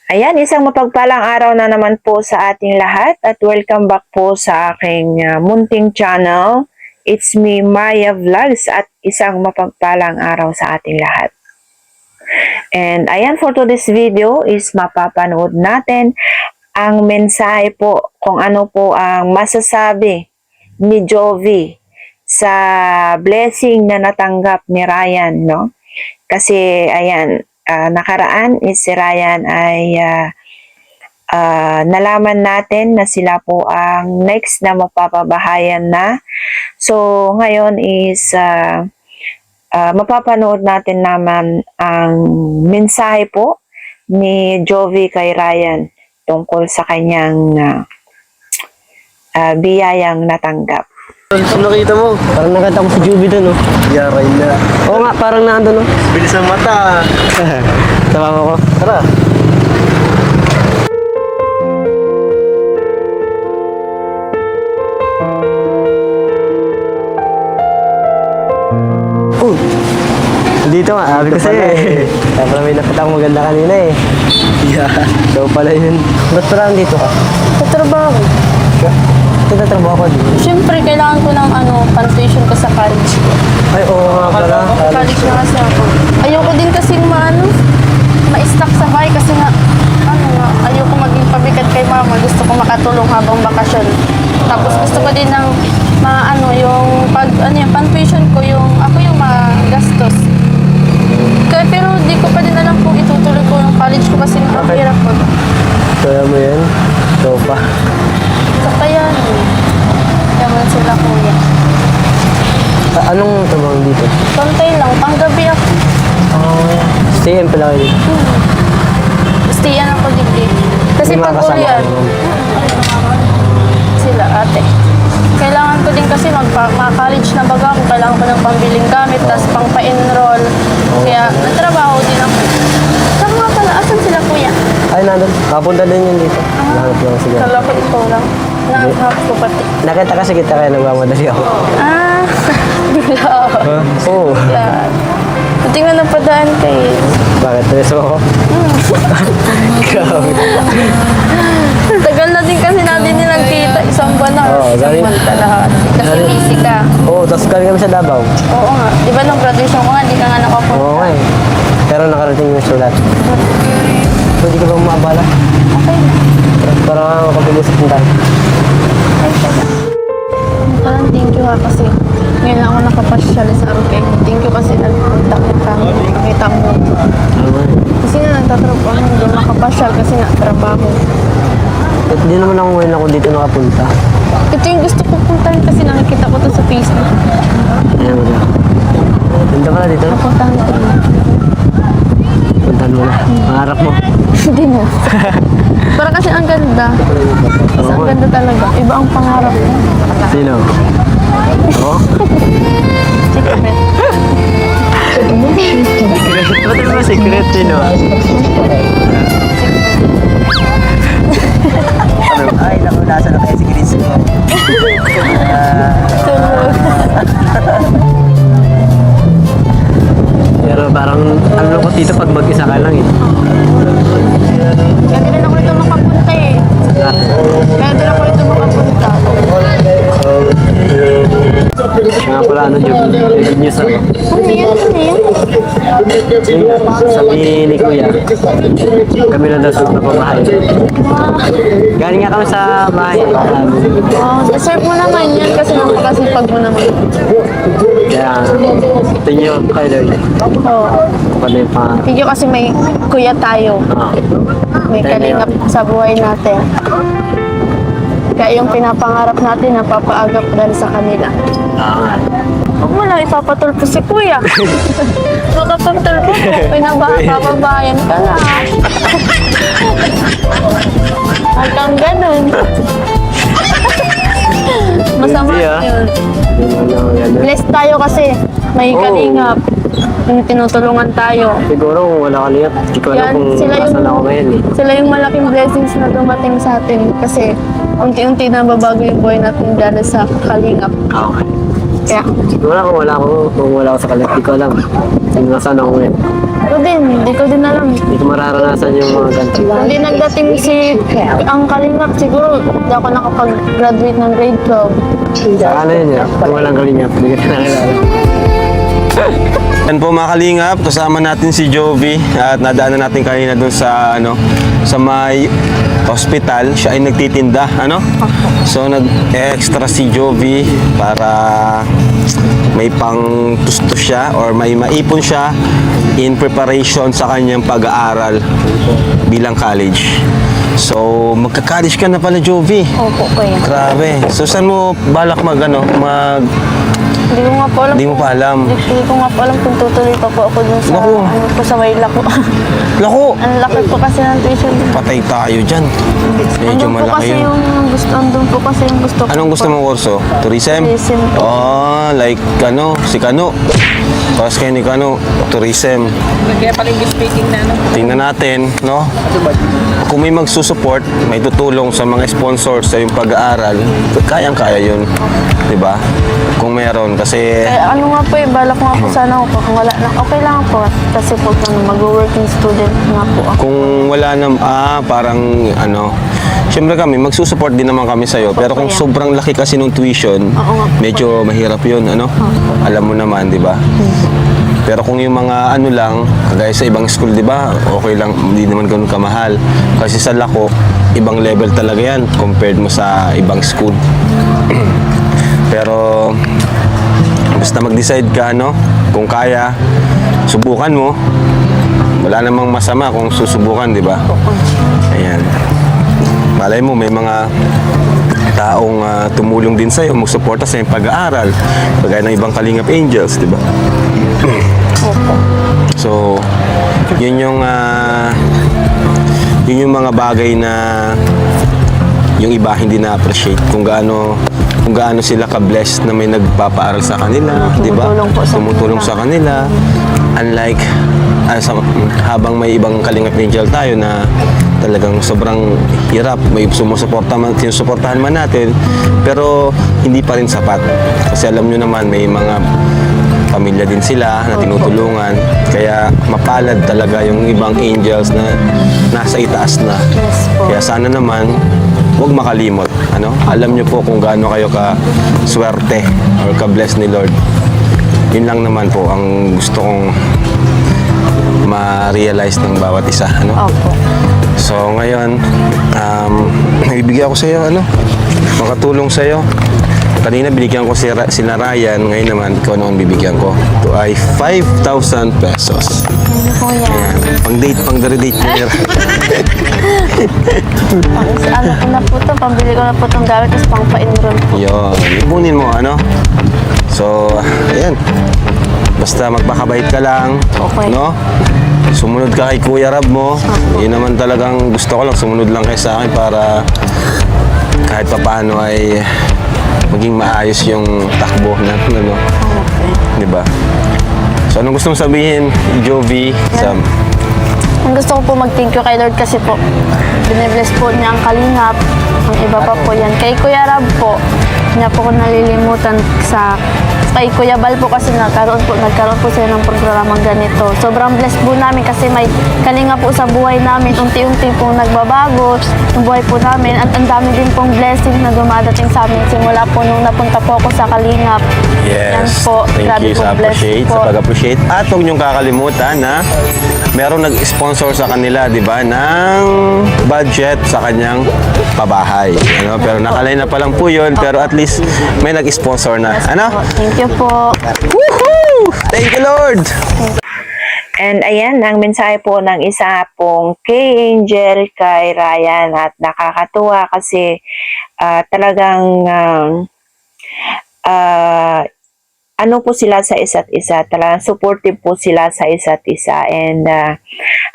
Ayan, isang mapagpalang araw na naman po sa ating lahat at welcome back po sa aking munting channel. It's me, Maya Vlogs, at isang mapagpalang araw sa ating lahat. And ayan, for today's video is mapapanood natin ang mensahe po kung ano po ang masasabi ni Jovi sa blessing na natanggap ni Ryan, no? Kasi ayan, nakaraan is si Ryan ay nalaman natin na sila po ang next na mapapabahayan na. So ngayon is mapapanood natin naman ang mensahe po ni Jovi kay Ryan tungkol sa kanyang biyayang natanggap. Ano nakita mo? Parang nakita ko si Juby doon, oh. Yaray na. Oo nga, parang nandun, oh. Bilis ang mata. Sama mo ko. Tara. Dito nga, sabi ko sa'yo eh. Kaya pala may nakita akong maganda kanina eh. Yeah. Ikaw pala yun. Ba't parang dito ka? Sa trabaho. Tinatrabaho ko dito. Siyempre, kailangan ko ng pan-tuition ko sa college ko. Ay, oo nga pala. College na kasi ako. Ayoko din kasing ma-stuck sa bahay kasi nga, ayoko maging pabigat kay mama. Gusto ko makatulong habang bakasyon. Tapos gusto ko din ng yung pan-tuition ko, ako yung magastos. Pero di ko pa din alam kung itutuloy ko yung college ko kasi napahirap ko. Kaya mo yan? Ikaw pa. Kaya naman sila kuya. Anong trabaho dito? Pantay lang, panggabi ako. Stay-in pala kayo dito. Stayan ako dito. Kasi May mga pag kasama ulian, ka naman. sila ate. Kailangan ko din kasi mag-college na baga ako. Kailangan ko ng pambiling gamit, tapos pang pa-enroll. Kaya nagtrabaho din ako. Saan nga pala? Asan sila kuya? Ay, nandun. Kapunta din yun dito. Nahanap lang sige. Kala ko ikaw lang. Nakakap ko pati. Nakita kasi kita kaya nagmamadali ako. Bigla ako. Oo. Bigla. Buti nga napadaan kay. Bakit? Tres mo ako? Grabe. Tagal na din kasi natin nilang kita. Isang buwan na. Oo, Isang galing. buwan ka lahat. Kasi busy ka. Oo, tapos galing kami sa Davao. Oo nga. Di ba nung graduation ko nga, di ka nga nakapunta. Oo nga eh. Pero nakarating yung sulat. Pwede ka ba umabala? Okay na. Para makapag-usap ng tayo. Ay, taga. Parang thank you ha kasi ngayon lang ako nakapasyal sa Arupeng. Thank you kasi nagpunta kita. Nakita mo. Kasi nga nagtatrabaho. Hindi makapasyal kasi nga trabaho. At di naman ako ngayon ako dito nakapunta. Ito yung gusto ko puntahan kasi nakikita ko to sa Facebook. Ayan mo na. Punta ka na dito. Napuntahan ko na. Puntahan mo na. Pangarap mo. Hindi mo. Para kasi ang ganda. Kasi ang ganda talaga. Iba ang pangarap ko. Sino? Ako? Secret. Ba't yung secret? Sino? Ay, naku, nasa na kayo si Chris mo. Pero parang ang lungkot dito pag mag-isa ka lang eh. Kaya din ako ito makapunta eh. Kaya din ako ito makapunta. Nga pala ano, good news ako. Ano yan? Ano yan? Sabi ni Kuya, kami na daw sa bahay. Galing nga kami sa bahay. Deserve mo naman yan kasi napakasipag mo naman. Kaya, ito nyo kayo daw yun. Oo. Pala yung pangarap. Hindi kasi may kuya tayo. May kalingap sa buhay natin. Kaya yung pinapangarap natin, napapaagap dahil sa kanila. Huwag mo lang ipapatulpo si kuya. Makapagtulpo ko, pinababayan ka na. Huwag kang ganun. Masama Hindi, ah. yun. Yun. Blessed tayo kasi may Oo. kalingap. Tinutulungan tayo. Siguro kung wala ka lihat, hindi ko alam Yan, kung sila yung- asan ako ngayon eh. Sila yung malaking blessings na dumating sa atin kasi unti-unti na babago yung buhay natin dahil sa kalingap. Okay. Kaya, Wala ako sa kanila. Hindi ko alam. Hindi na sana ako ngayon. hindi ko din alam. Hindi ko mararanasan yung mga ganito. Hindi nagdating si ang Kalingap, siguro hindi ako nakapag-graduate ng grade 12. Sa ano yun yan? Kung walang kalingap, hindi ka nakilala. Yan po mga kalingap, kasama natin si Jovi at nadaanan natin kanina dun sa sa may hospital. Siya ay nagtitinda, So nag-extra si Jovi para may pang tusto siya or may maipon siya in preparation sa kanyang pag-aaral bilang college. So magka-college ka na pala, Jovi. Opo, kuya. Grabe. So saan mo balak Hindi ko nga po alam. Hindi mo pa alam. Hindi ko nga po alam kung tutuloy pa po ako dun sa, Naku. sa Maylak po. Lako! Ang laki po kasi ng tuition. Patay tayo dyan. Medyo Andun po malaki kasi yun. andun po kasi yung gusto ko. Anong gusto po. mong kurso? Tourism? Tourism po. Oh, like si Kano. Tapos kayo ni Kano, tourism. Kaya pala English speaking na, no? Tingnan natin, no? Kung may magsusupport, may tutulong sa mga sponsors sa yung pag-aaral, kayang-kaya yun. Diba? Kung meron, kasi Ano nga po balak nga po sana ako kung wala na. Okay lang po kasi po mag-working student nga po ako. kung wala na, parang syempre kami, magsusupport din naman kami sa'yo. Pero kung Opo, yan. sobrang laki kasi nung tuition, Oo nga po. medyo mahirap yun, Alam mo naman, di ba? Pero kung yung mga lang, kagaya sa ibang school, di ba? Okay lang, hindi naman ganun kamahal. Kasi sa Lako, ibang level talaga yan compared mo sa ibang school. Pero, basta mag-decide ka, kung kaya, subukan mo. Wala namang masama kung susubukan, di ba? Ayan. Malay mo, may mga taong tumulong din sa'yo, magsuporta sa iyong pag-aaral. Kagaya ng ibang Kalingap Angels, di ba? So, yun yung mga bagay na yung iba hindi na-appreciate kung gaano sila ka-blessed na may nagpapaaral sa kanila, di ba? Tumutulong po sa Tumutulong sa kanila. Unlike habang may ibang Kalingap Angel tayo na talagang sobrang hirap, may sinusuportahan man natin, pero hindi pa rin sapat. Kasi alam nyo naman, may mga pamilya din sila na tinutulungan. Kaya mapalad talaga yung ibang angels na nasa itaas na. Yes po. Kaya sana naman, huwag makalimot. Alam nyo po kung gaano kayo ka-swerte or ka-bless ni Lord. Yun lang naman po ang gusto kong ma-realize ng bawat isa. Opo. So ngayon, ibigay ako sa iyo, makatulong sa iyo. Kanina binigyan ko sila Ryan, ngayon naman ikaw naman bibigyan ko. Ito ay 5,000 pesos. Ano po yan? Pang date niya. Ano ko na po to, pambili ko na po itong gamit, tapos pang pa-enroll po. Yun, ipunin mo, So, ayan. Basta magpakabait ka lang, Okay. Sumunod ka kay Kuya Rab mo. Yun naman talagang gusto ko lang, sumunod lang kayo sa akin para kahit papaano ay maging maayos yung takbo na, Okay. di ba? So, anong gusto mong sabihin, Jovi? Ang gusto ko po mag-thank you kay Lord kasi po, binibless po niya ang Kalingap, ang iba pa po yan. Kay Kuya Rab po, niya po ko nalilimutan kay Kuya Bal po kasi nagkaroon po sila ng programang ganito. Sobrang blessed po namin kasi may Kalingap po sa buhay namin. Unti-unti pong nagbabago yung buhay po namin. At ang dami din pong blessing na dumadating sa amin simula po nung napunta po ako sa Kalingap. Yan Yes. po. Thank Grabe you po, sa blessed po. pag-appreciate. At huwag niyong kakalimutan na merong nag-sponsor sa kanila, di ba, ng budget sa kanyang pabahay. Pero nakalay na pa lang po yun, pero at least may nag-sponsor na. Thank you po. Woohoo! Thank you, Lord! And ayan, ang mensahe po ng isa pong K-Angel kay Ryan at nakakatuwa kasi talagang ano po sila sa isa't isa, talagang supportive po sila sa isa't isa. And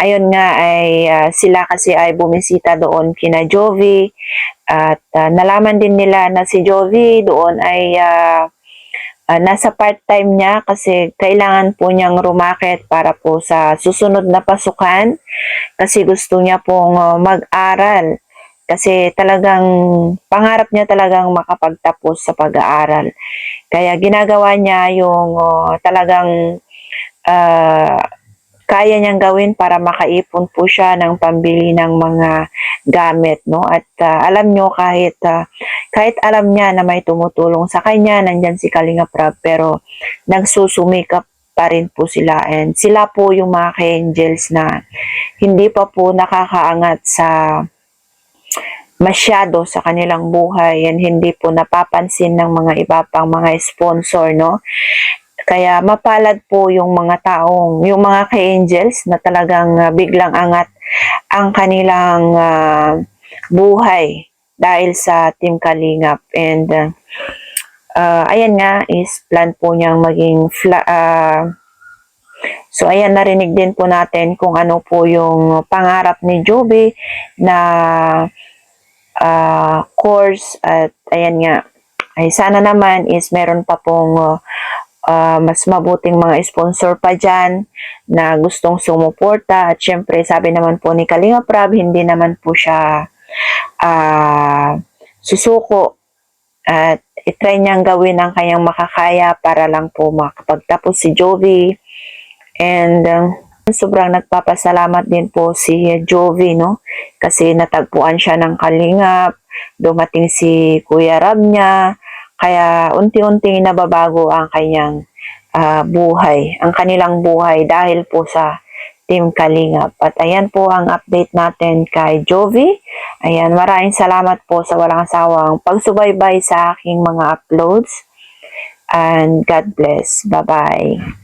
ayun nga ay sila kasi ay bumisita doon kina Jovi at nalaman din nila na si Jovi doon ay nasa part-time niya kasi kailangan po niyang rumakit para po sa susunod na pasukan kasi gusto niya pong mag-aral. kasi talagang pangarap niya talagang makapagtapos sa pag-aaral. Kaya ginagawa niya yung talagang ah, kaya niyang gawin para makaipon po siya ng pambili ng mga gamit, no? At alam nyo, kahit alam niya na may tumutulong sa kanya, nandyan si Kalinga Prab, pero nagsusumikap pa rin po sila. And sila po yung mga ka-angels na hindi pa po nakakaangat sa masyado sa kanilang buhay, and hindi po napapansin ng mga iba pang mga sponsor, no? Kaya mapalad po yung yung mga ka-angels na talagang biglang angat ang kanilang buhay dahil sa Team Kalingap. And ayan nga, is plan po niyang maging so ayan, narinig din po natin kung ano po yung pangarap ni Joby na course. At ayan nga, ay sana naman is meron pa pong mas mabuting mga sponsor pa dyan na gustong sumuporta. At syempre, sabi naman po ni Kalinga Prab, hindi naman po siya susuko at itry niyang gawin ang kanyang makakaya para lang po makapagtapos si Joby. And sobrang nagpapasalamat din po si Joby, no? Kasi natagpuan siya ng Kalingap, dumating si Kuya Rab niya, kaya unti-unting nababago ang kanyang buhay, ang kanilang buhay dahil po sa Team Kalingap. At ayan po ang update natin kay Joby. Ayan, maraming salamat po sa walang sawang pagsubaybay sa aking mga uploads. And God bless. Bye-bye.